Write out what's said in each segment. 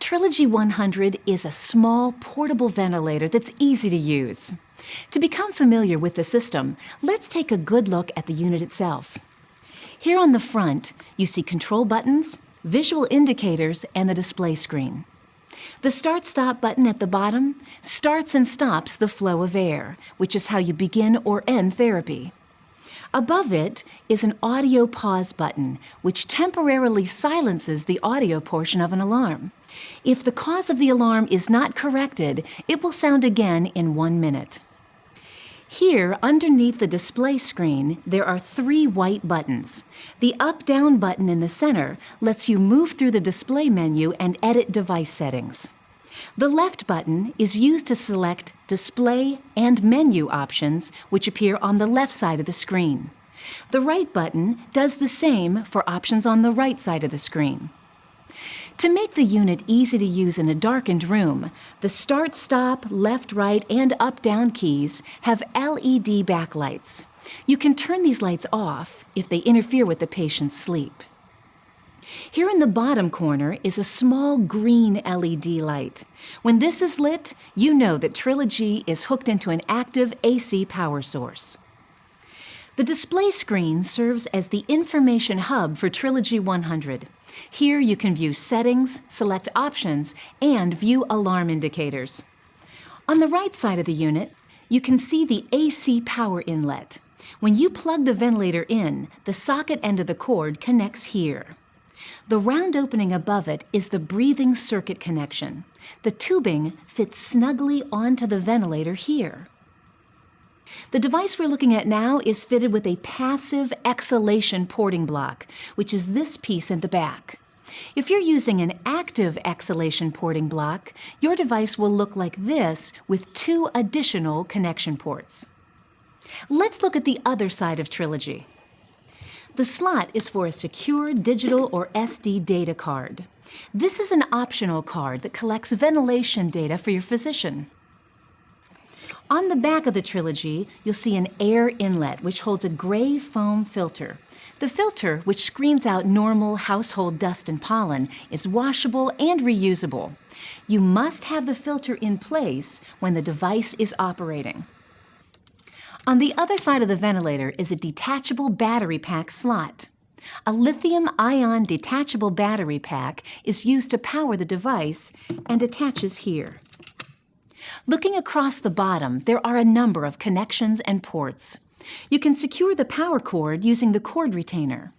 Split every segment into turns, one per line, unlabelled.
Trilogy 100 is a small, portable ventilator that's easy to use. To become familiar with the system, let's take a good look at the unit itself. Here on the front, you see control buttons, visual indicators, and the display screen. The Start-Stop button at the bottom starts and stops the flow of air, which is how you begin or end therapy. Above it is an audio pause button, which temporarily silences the audio portion of an alarm. If the cause of the alarm is not corrected, it will sound again in 1 minute. Here, underneath the display screen, there are 3 white buttons. The up-down button in the center lets you move through the display menu and edit device settings. The left button is used to select display and menu options, which appear on the left side of the screen. The right button does the same for options on the right side of the screen. To make the unit easy to use in a darkened room, the Start, Stop, Left, Right, and Up-Down keys have LED backlights. You can turn these lights off if they interfere with the patient's sleep. Here in the bottom corner is a small green LED light. When this is lit, you know that Trilogy is hooked into an active AC power source. The display screen serves as the information hub for Trilogy 100. Here you can view settings, select options, and view alarm indicators. On the right side of the unit, you can see the AC power inlet. When you plug the ventilator in, the socket end of the cord connects here. The round opening above it is the breathing circuit connection. The tubing fits snugly onto the ventilator here. The device we're looking at now is fitted with a passive exhalation porting block, which is this piece in the back. If you're using an active exhalation porting block, your device will look like this with 2 additional connection ports. Let's look at the other side of Trilogy. The slot is for a secure digital or SD data card. This is an optional card that collects ventilation data for your physician. On the back of the Trilogy, you'll see an air inlet which holds a gray foam filter. The filter, which screens out normal household dust and pollen, is washable and reusable. You must have the filter in place when the device is operating. On the other side of the ventilator is a detachable battery pack slot. A lithium-ion detachable battery pack is used to power the device and attaches here. Looking across the bottom, there are a number of connections and ports. You can secure the power cord using the cord retainer.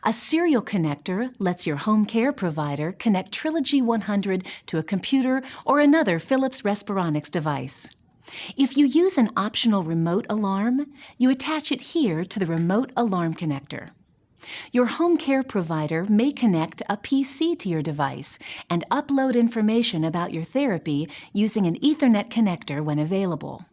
A serial connector lets your home care provider connect Trilogy 100 to a computer or another Philips Respironics device. If you use an optional remote alarm, you attach it here to the remote alarm connector. Your home care provider may connect a PC to your device and upload information about your therapy using an Ethernet connector when available.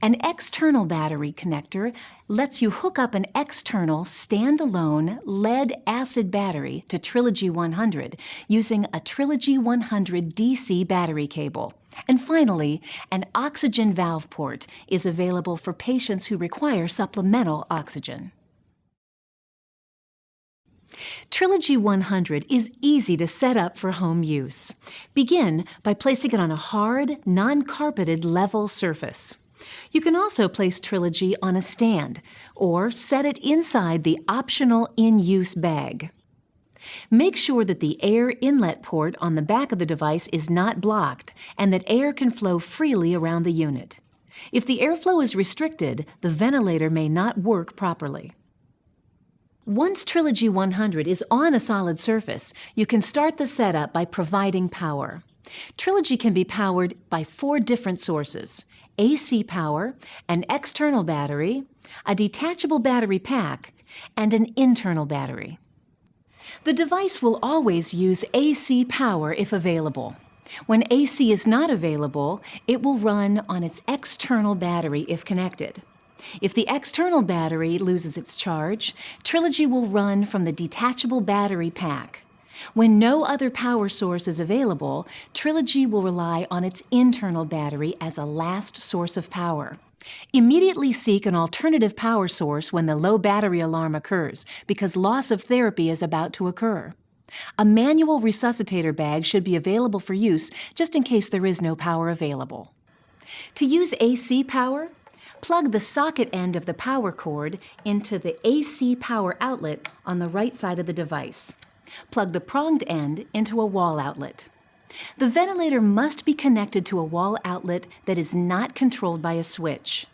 An external battery connector lets you hook up an external standalone lead-acid battery to Trilogy 100 using a Trilogy 100 DC battery cable. And finally, an oxygen valve port is available for patients who require supplemental oxygen. Trilogy 100 is easy to set up for home use. Begin by placing it on a hard, non-carpeted level surface. You can also place Trilogy on a stand or set it inside the optional in-use bag. Make sure that the air inlet port on the back of the device is not blocked and that air can flow freely around the unit. If the airflow is restricted, the ventilator may not work properly. Once Trilogy 100 is on a solid surface, you can start the setup by providing power. Trilogy can be powered by 4 different sources: AC power, an external battery, a detachable battery pack, and an internal battery. The device will always use AC power if available. When AC is not available, it will run on its external battery if connected. If the external battery loses its charge, Trilogy will run from the detachable battery pack. When no other power source is available, Trilogy will rely on its internal battery as a last source of power. Immediately seek an alternative power source when the low battery alarm occurs, because loss of therapy is about to occur. A manual resuscitator bag should be available for use just in case there is no power available. To use AC power, plug the socket end of the power cord into the AC power outlet on the right side of the device. Plug the pronged end into a wall outlet. The ventilator must be connected to a wall outlet that is not controlled by a switch.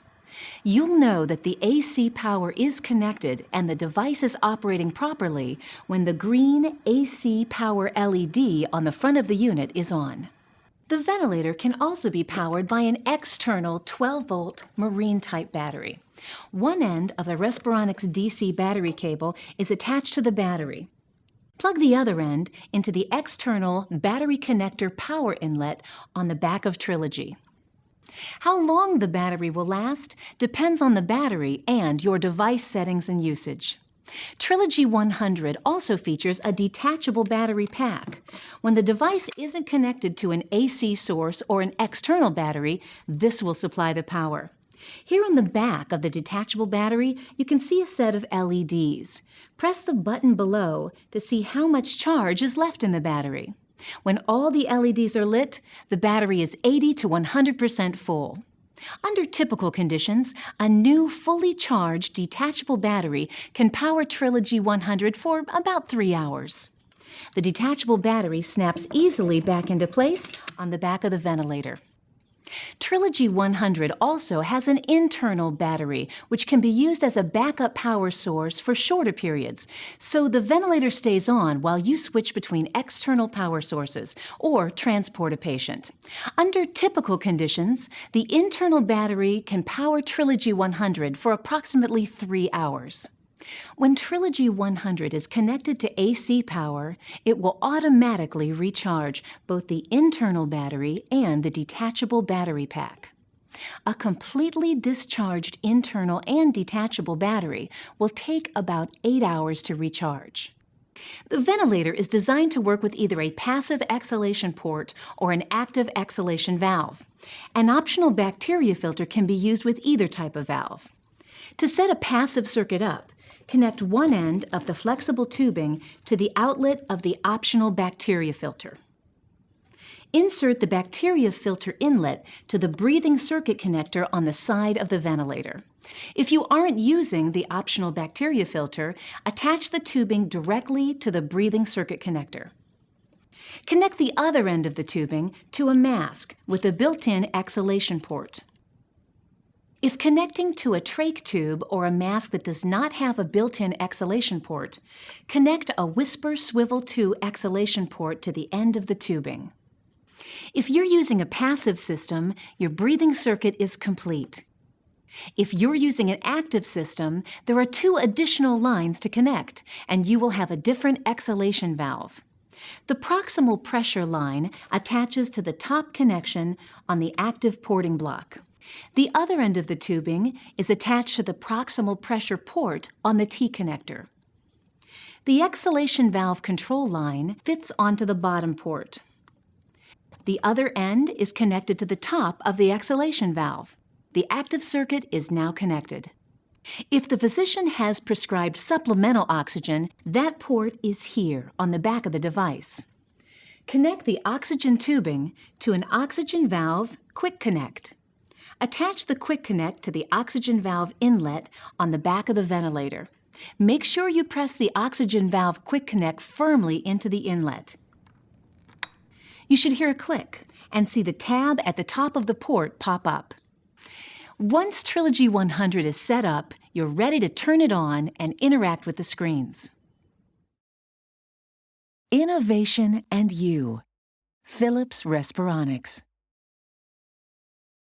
You'll know that the AC power is connected and the device is operating properly when the green AC power LED on the front of the unit is on. The ventilator can also be powered by an external 12-volt marine-type battery. One end of the Respironics DC battery cable is attached to the battery. Plug the other end into the external battery connector power inlet on the back of Trilogy. How long the battery will last depends on the battery and your device settings and usage. Trilogy 100 also features a detachable battery pack. When the device isn't connected to an AC source or an external battery, this will supply the power. Here on the back of the detachable battery, you can see a set of LEDs. Press the button below to see how much charge is left in the battery. When all the LEDs are lit, the battery is 80 to 100% full. Under typical conditions, a new fully charged detachable battery can power Trilogy 100 for about 3 hours. The detachable battery snaps easily back into place on the back of the ventilator. Trilogy 100 also has an internal battery, which can be used as a backup power source for shorter periods, so the ventilator stays on while you switch between external power sources or transport a patient. Under typical conditions, the internal battery can power Trilogy 100 for approximately 3 hours. When Trilogy 100 is connected to AC power, it will automatically recharge both the internal battery and the detachable battery pack. A completely discharged internal and detachable battery will take about 8 hours to recharge. The ventilator is designed to work with either a passive exhalation port or an active exhalation valve. An optional bacteria filter can be used with either type of valve. To set a passive circuit up, connect one end of the flexible tubing to the outlet of the optional bacteria filter. Insert the bacteria filter inlet to the breathing circuit connector on the side of the ventilator. If you aren't using the optional bacteria filter, attach the tubing directly to the breathing circuit connector. Connect the other end of the tubing to a mask with a built-in exhalation port. If connecting to a trach tube or a mask that does not have a built-in exhalation port, connect a Whisper Swivel 2 exhalation port to the end of the tubing. If you're using a passive system, your breathing circuit is complete. If you're using an active system, there are 2 additional lines to connect, and you will have a different exhalation valve. The proximal pressure line attaches to the top connection on the active porting block. The other end of the tubing is attached to the proximal pressure port on the T connector. The exhalation valve control line fits onto the bottom port. The other end is connected to the top of the exhalation valve. The active circuit is now connected. If the physician has prescribed supplemental oxygen, that port is here on the back of the device. Connect the oxygen tubing to an oxygen valve quick connect. Attach the quick connect to the oxygen valve inlet on the back of the ventilator. Make sure you press the oxygen valve quick connect firmly into the inlet. You should hear a click and see the tab at the top of the port pop up. Once Trilogy 100 is set up, you're ready to turn it on and interact with the screens. Innovation and you. Philips Respironics.